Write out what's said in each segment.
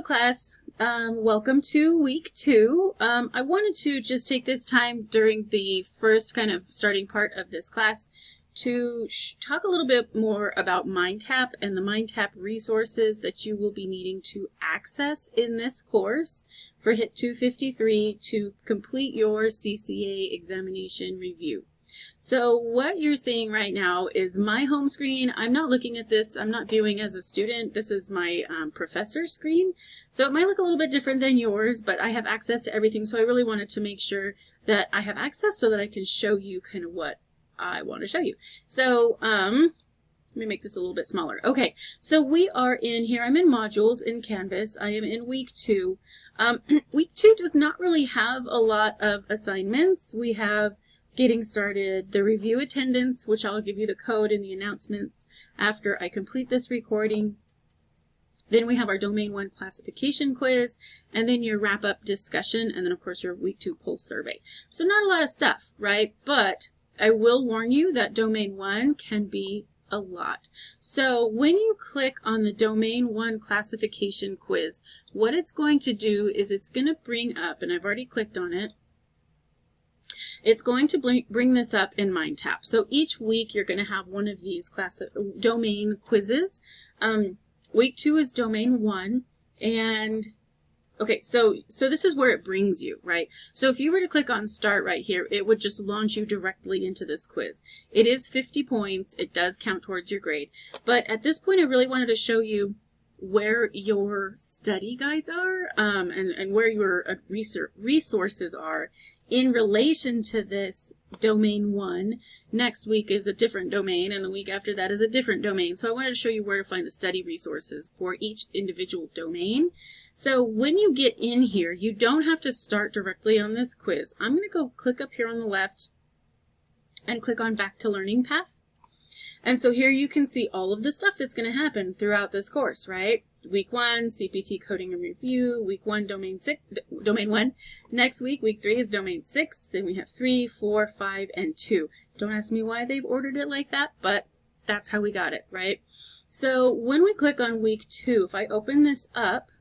class, welcome to week 2. I wanted to just take this time during the first kind of starting part of this class to talk a little bit more about Mindtap and the Mindtap resources that you will be needing to access in this course for HIT253 to complete your CCA examination review. So what you're seeing right now is my home screen. I'm not looking at this. I'm not viewing as a student. This is my professor's screen. So it might look a little bit different than yours, but I have access to everything. So I really wanted to make sure that I have access so that I can show you kind of what I want to show you. So let me make this a little bit smaller. Okay, so we are in here. I'm in modules in Canvas. I am in week 2. Week 2 does not really have a lot of assignments. We have getting started, the review attendance, which I'll give you the code in the announcements after I complete this recording. Then we have our Domain 1 classification quiz, and then your wrap-up discussion, and then of course your week 2 pulse survey. So not a lot of stuff, right? But I will warn you that Domain 1 can be a lot. So when you click on the Domain 1 classification quiz, what it's going to do is it's going to bring up, and I've already clicked on it, it's going to bring this up in Mindtap. So each week you're going to have one of these domain quizzes. Week 2 is Domain 1, and okay, so this is where it brings you, right? So if you were to click on Start right here, it would just launch you directly into this quiz. It is 50 points. It does count towards your grade. But at this point, I really wanted to show you where your study guides are and where your resources are in relation to this Domain 1. Next week is a different domain, and the week after that is a different domain. So I wanted to show you where to find the study resources for each individual domain. So when you get in here, you don't have to start directly on this quiz. I'm going to go click up here on the left and click on Back to Learning Path. And so here you can see all of the stuff that's going to happen throughout this course, right? Week 1, CPT coding and review. Week 1, Domain 1. Next week, week 3 is Domain 6. Then we have 3, 4, 5, and 2. Don't ask me why they've ordered it like that, but that's how we got it, right? So when we click on week 2, if I open this up,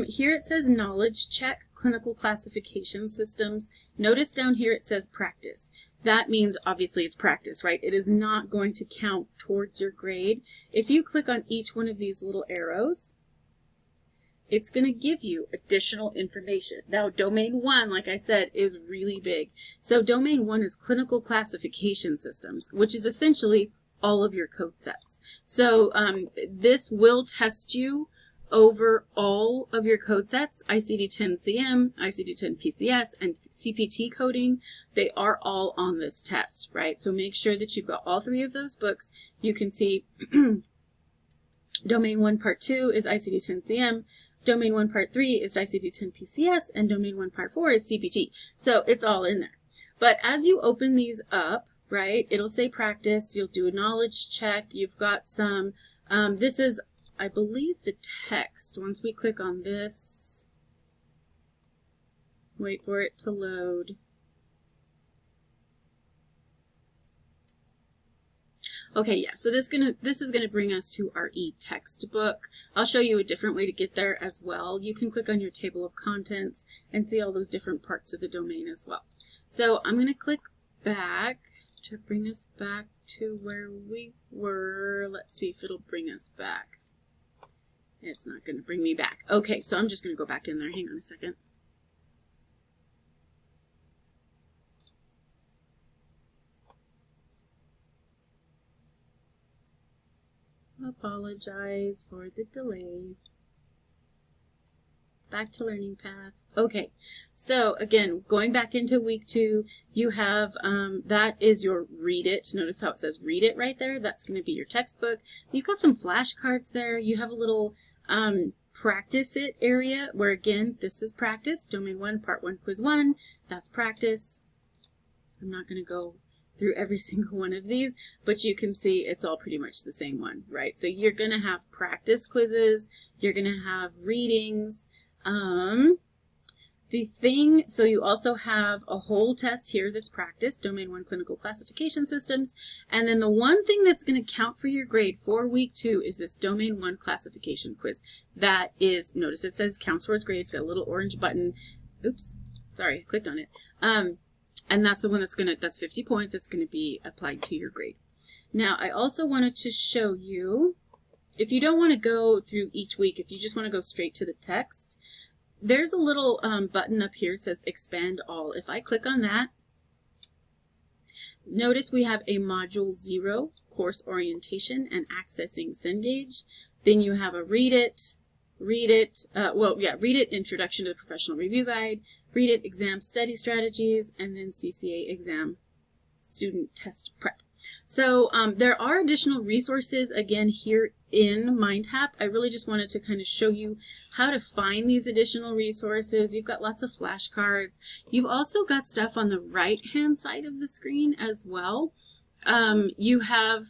here it says Knowledge Check, Clinical Classification Systems. Notice down here it says Practice. That means obviously it's practice, right? It is not going to count towards your grade. If you click on each one of these little arrows, it's going to give you additional information. Now, Domain 1, like I said, is really big. So Domain 1 is Clinical Classification Systems, which is essentially all of your code sets. So this will test you over all of your code sets, ICD-10-CM, ICD-10-PCS, and CPT coding. They are all on this test, right? So make sure that you've got all 3 of those books. You can see Domain 1 Part 2 is ICD-10-CM, Domain 1 Part 3 is ICD-10-PCS, and Domain 1 Part 4 is CPT. So it's all in there. But as you open these up, right, it'll say practice, you'll do a knowledge check, you've got some, this is I believe the text. Once we click on this, wait for it to load. Okay, yeah, so this is gonna bring us to our e-textbook. I'll show you a different way to get there as well. You can click on your table of contents and see all those different parts of the domain as well. So I'm gonna click back to bring us back to where we were. Let's see if it'll bring us back. It's not going to bring me back. Okay, so I'm just going to go back in there. Hang on a second. Apologize for the delay. Back to Learning Path. Okay, so again, going back into week 2, you have, that is your read it. Notice how it says read it right there. That's going to be your textbook. You've got some flashcards there. You have a little practice it area where, again, this is practice. Domain 1, Part 1, Quiz 1. That's practice. I'm not going to go through every single one of these, but you can see it's all pretty much the same one, right? So you're going to have practice quizzes. You're going to have readings. So you also have a whole test here that's practice, Domain 1 Clinical Classification Systems. And then the one thing that's going to count for your grade for week 2 is this Domain 1 classification quiz. That is, notice it says counts towards grade. It's got a little orange button. Oops, sorry, I clicked on it. And that's the one that's 50 points. It's going to be applied to your grade. Now, I also wanted to show you, if you don't want to go through each week, if you just want to go straight to the text, there's a little button up here that says Expand All. If I click on that, notice we have a Module 0, Course Orientation and Accessing Cengage. Then you have a Read It, Introduction to the Professional Review Guide, Read It, Exam Study Strategies, and then CCA Exam Student Test Prep. So there are additional resources, again, here in Mindtap. I really just wanted to kind of show you how to find these additional resources. You've got lots of flashcards. You've also got stuff on the right-hand side of the screen as well. You have,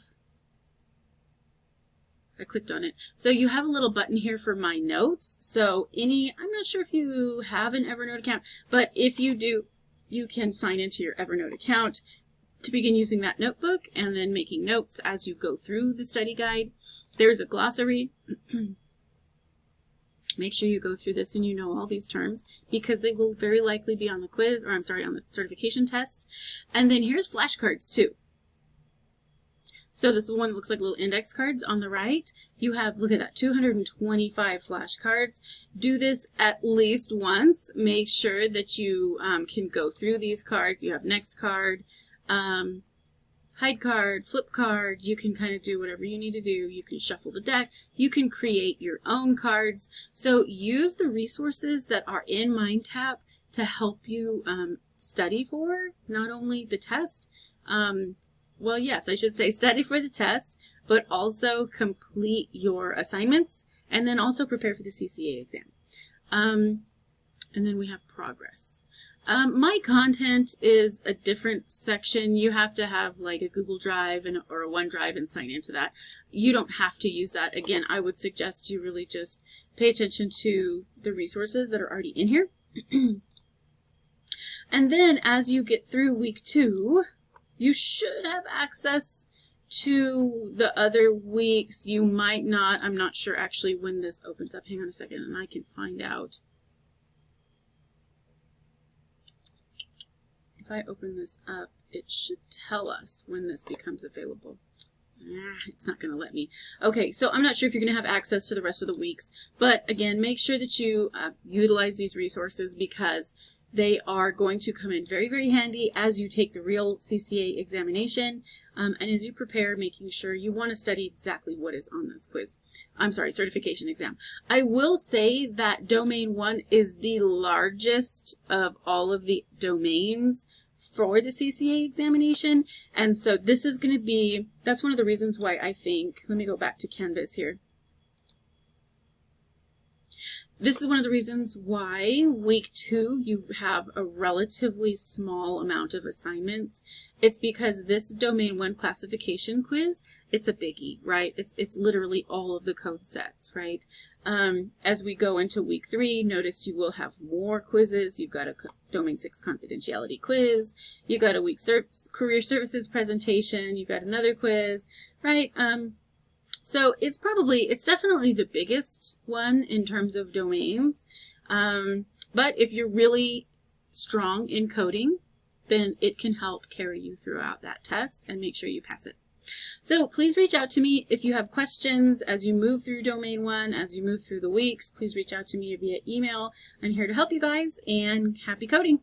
I clicked on it. So you have a little button here for My Notes. So I'm not sure if you have an Evernote account, but if you do, you can sign into your Evernote account to begin using that notebook and then making notes as you go through the study guide. There's a glossary. Make sure you go through this and you know all these terms because they will very likely be on the quiz, or I'm sorry, on the certification test. And then here's flashcards too. So this is the one that looks like little index cards on the right. You have, look at that, 225 flashcards. Do this at least once. Make sure that you can go through these cards. You have next card, hide card, flip card. You can kind of do whatever you need to do. You can shuffle the deck. You can create your own cards. So use the resources that are in Mindtap to help you study for not only the test, well, yes, I should say study for the test, but also complete your assignments and then also prepare for the CCA exam. And then we have progress. My content is a different section. You have to have like a Google Drive or a OneDrive and sign into that. You don't have to use that. Again, I would suggest you really just pay attention to the resources that are already in here. And then as you get through week 2, you should have access to the other weeks. You might not. I'm not sure actually when this opens up. Hang on a second and I can find out. If I open this up, it should tell us when this becomes available. It's not going to let me. Okay, so I'm not sure if you're going to have access to the rest of the weeks. But again, make sure that you utilize these resources because they are going to come in very, very handy as you take the real CCA examination and as you prepare, making sure you want to study exactly what is on this quiz. I'm sorry, certification exam. I will say that Domain 1 is the largest of all of the domains for the CCA examination. And so this is going to be, that's one of the reasons why I think, let me go back to Canvas here. This is one of the reasons why week 2 you have a relatively small amount of assignments. It's because this Domain 1 classification quiz, it's a biggie, right? It's literally all of the code sets, right? As we go into week 3, notice you will have more quizzes. You've got a Domain 6 confidentiality quiz. You've got a week career services presentation. You've got another quiz, right? So it's definitely the biggest one in terms of domains. But if you're really strong in coding, then it can help carry you throughout that test and make sure you pass it. So please reach out to me if you have questions as you move through Domain 1, as you move through the weeks. Please reach out to me via email. I'm here to help you guys, and happy coding.